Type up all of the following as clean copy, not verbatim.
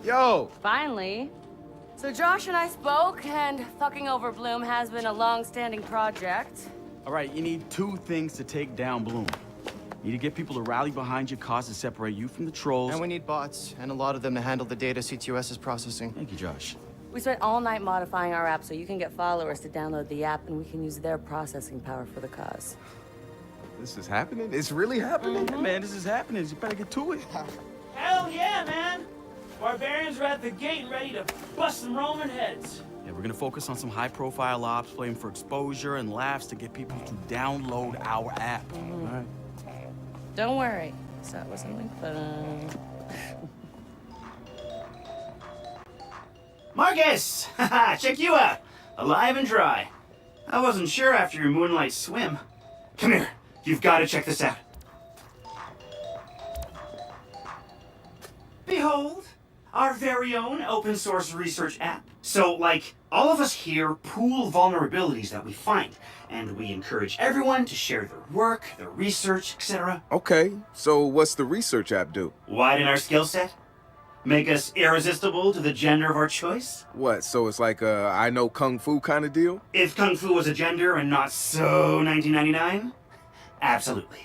Yo! Finally. So Josh and I spoke, and fucking over Bloom has been a long-standing project. All right, you need two things to take down Bloom. You need to get people to rally behind your cause and separate you from the trolls. And we need bots, and a lot of them to handle the data CTOS is processing. Thank you, Josh. We spent all night modifying our app so you can get followers to download the app, and we can use their processing power for the cause. This is happening? It's really happening? Hey, man, this is happening. You better get to it. Hell yeah, man! Barbarians are at the gate and ready to bust some Roman heads. Yeah, we're gonna focus on some high-profile ops, playing for exposure and laughs to get people to download our app. All right. Don't worry. So it wasn't like fun. Marcus! Haha, check you out! Alive and dry. I wasn't sure after your moonlight swim. Come here. You've got to check this out. Behold, our very own open source research app. So, like, all of us here pool vulnerabilities that we find, and we encourage everyone to share their work, their research, etc. Okay, so what's the research app do? Widen our skill set? Make us irresistible to the gender of our choice? What, so it's like a I know Kung Fu kind of deal? If Kung Fu was a gender and not so 1999? Absolutely.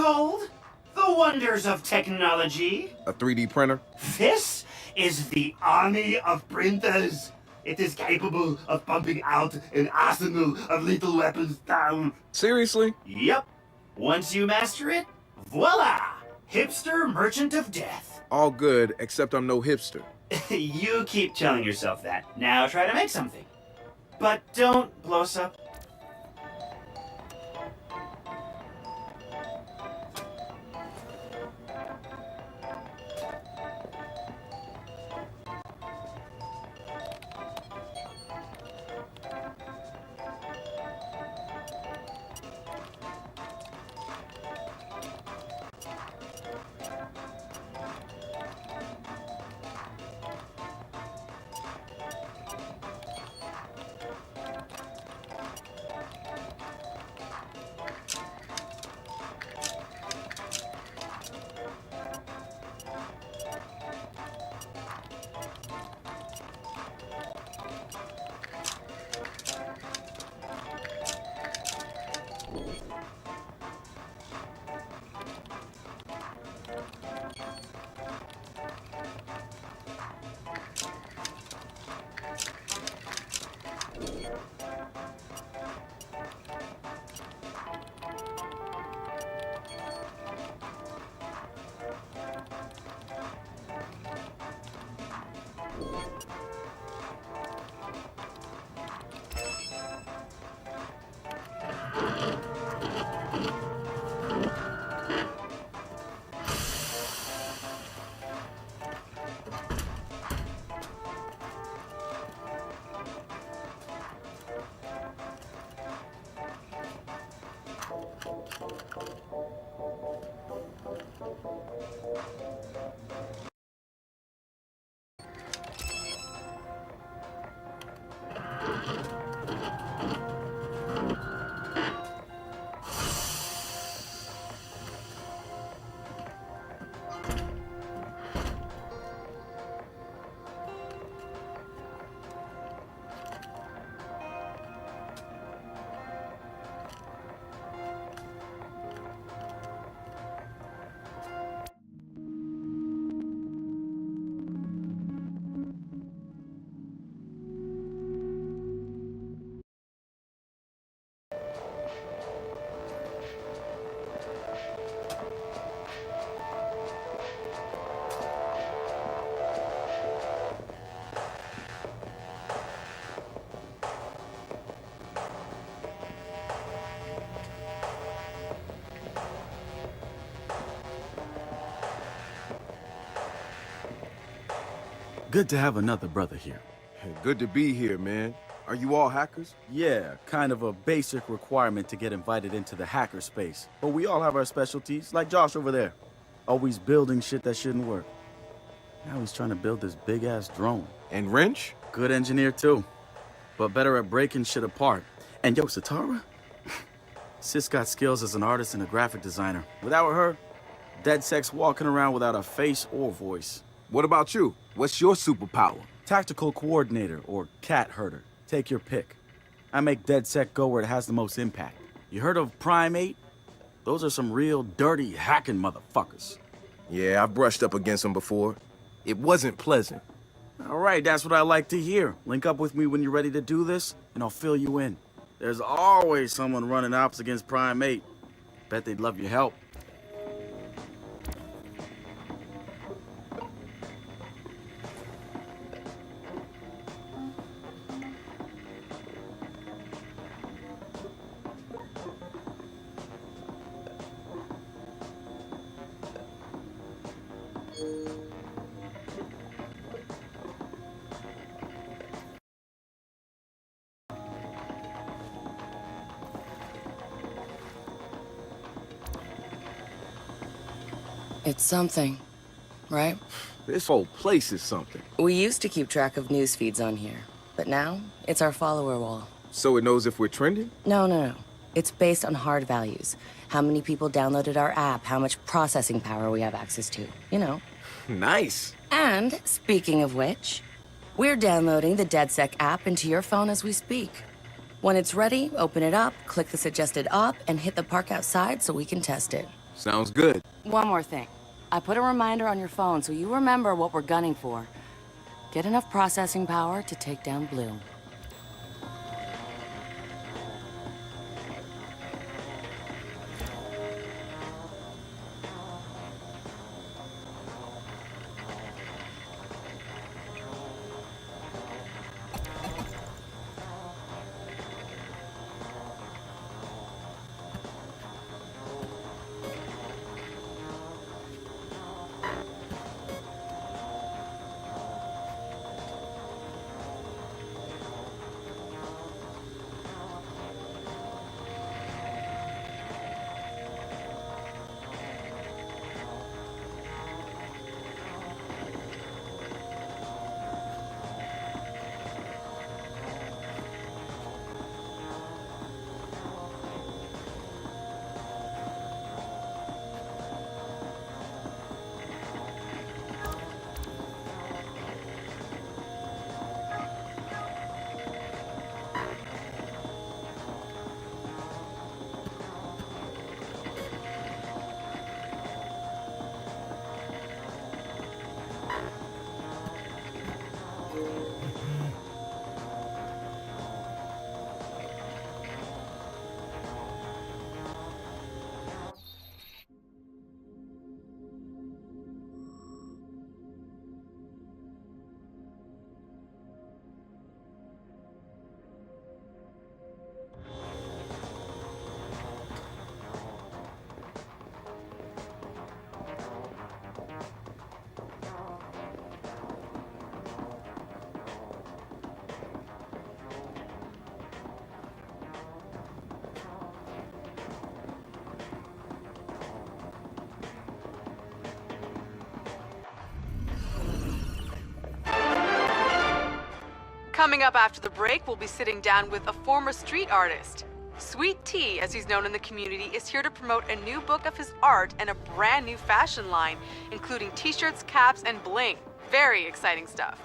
Behold, the wonders of technology. A 3D printer? This is the army of printers. It is capable of pumping out an arsenal of lethal weapons down. Seriously? Yep. Once you master it, voila! Hipster merchant of death. All good, except I'm no hipster. You keep telling yourself that. Now try to make something. But don't blow us up. Good to have another brother here. Good to be here, man. Are you all hackers? Yeah, kind of a basic requirement to get invited into the hacker space. But we all have our specialties, like Josh over there. Always building shit that shouldn't work. Now he's trying to build this big-ass drone. And Wrench? Good engineer, too. But better at breaking shit apart. And yo, Satara? Sis got skills as an artist and a graphic designer. Without her, DEDSEC's walking around without a face or voice. What about you? What's your superpower? Tactical coordinator or cat herder. Take your pick. I make DEDSEC go where it has the most impact. You heard of Primate? Those are some real dirty hacking motherfuckers. Yeah, I've brushed up against them before. It wasn't pleasant. All right, that's what I like to hear. Link up with me when you're ready to do this, and I'll fill you in. There's always someone running ops against Primate. Bet they'd love your help. It's something, right? This whole place is something. We used to keep track of news feeds on here, but now it's our follower wall. So it knows if we're trending? No. It's based on hard values. How many people downloaded our app, how much processing power we have access to, you know. Nice. And, speaking of which, we're downloading the DEDSEC app into your phone as we speak. When it's ready, open it up, click the suggested op, and hit the park outside so we can test it. Sounds good. One more thing. I put a reminder on your phone so you remember what we're gunning for. Get enough processing power to take down Bloom. Coming up after the break, we'll be sitting down with a former street artist. Sweet Tea, as he's known in the community, is here to promote a new book of his art and a brand new fashion line, including t-shirts, caps, and bling. Very exciting stuff.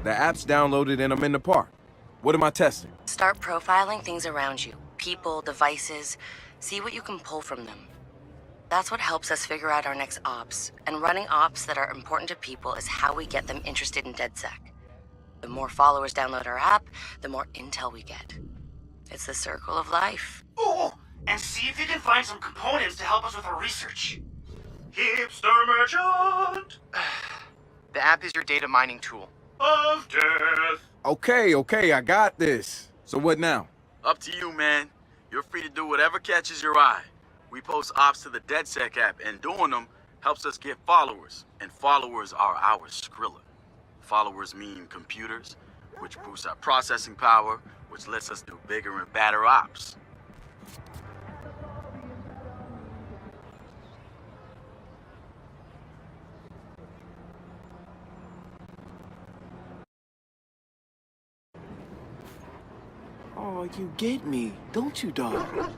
The app's downloaded and I'm in the park. What am I testing? Start profiling things around you. People, devices. See what you can pull from them. That's what helps us figure out our next ops. And running ops that are important to people is how we get them interested in DEDSEC. The more followers download our app, the more intel we get. It's the circle of life. Oh, and see if you can find some components to help us with our research. Hipster merchant The app is your data mining tool. of death. Okay, I got this. So what now? Up to you, man. You're free to do whatever catches your eye. We post ops to the DEDSEC app, and doing them helps us get followers. And followers are our Skrilla. Followers mean computers, which boosts our processing power, which lets us do bigger and badder ops. Oh, you get me, don't you, dog?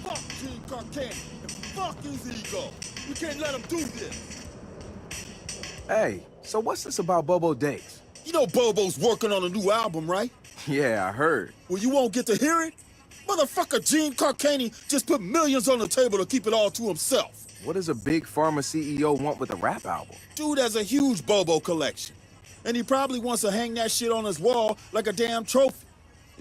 Fuck Gene Carcan and fuck his ego. We can't let him do this. Hey, so what's this about Bobo Days? You know Bobo's working on a new album, right? Yeah, I heard. Well, you won't get to hear it? Motherfucker Gene Carcani just put millions on the table to keep it all to himself. What does a big pharma CEO want with a rap album? Dude has a huge Bobo collection. And he probably wants to hang that shit on his wall like a damn trophy.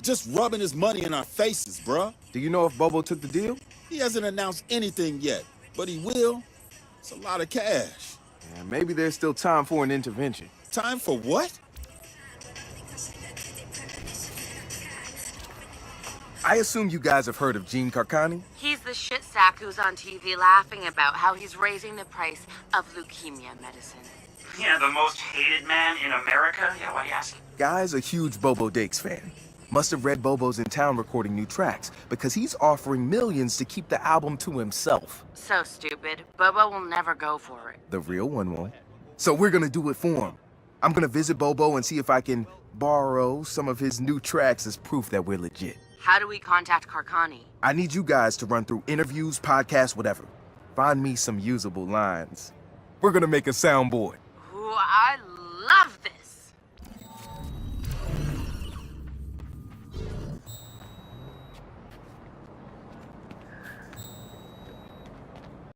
Just rubbing his money in our faces, bruh. Do you know if Bobo took the deal? He hasn't announced anything yet, but he will. It's a lot of cash. Yeah, maybe there's still time for an intervention. Time for what? I assume you guys have heard of Gene Carcani? He's the shit sack who's on TV laughing about how he's raising the price of leukemia medicine. Yeah, the most hated man in America? Yeah, why do you ask? Guy's a huge Bobo Dakes fan. Must have read Bobo's in town recording new tracks because he's offering millions to keep the album to himself. So stupid. Bobo will never go for it. The real one won't. So we're gonna do it for him. I'm gonna visit Bobo and see if I can borrow some of his new tracks as proof that we're legit. How do we contact Carcani? I need you guys to run through interviews, podcasts, whatever. Find me some usable lines. We're gonna make a soundboard.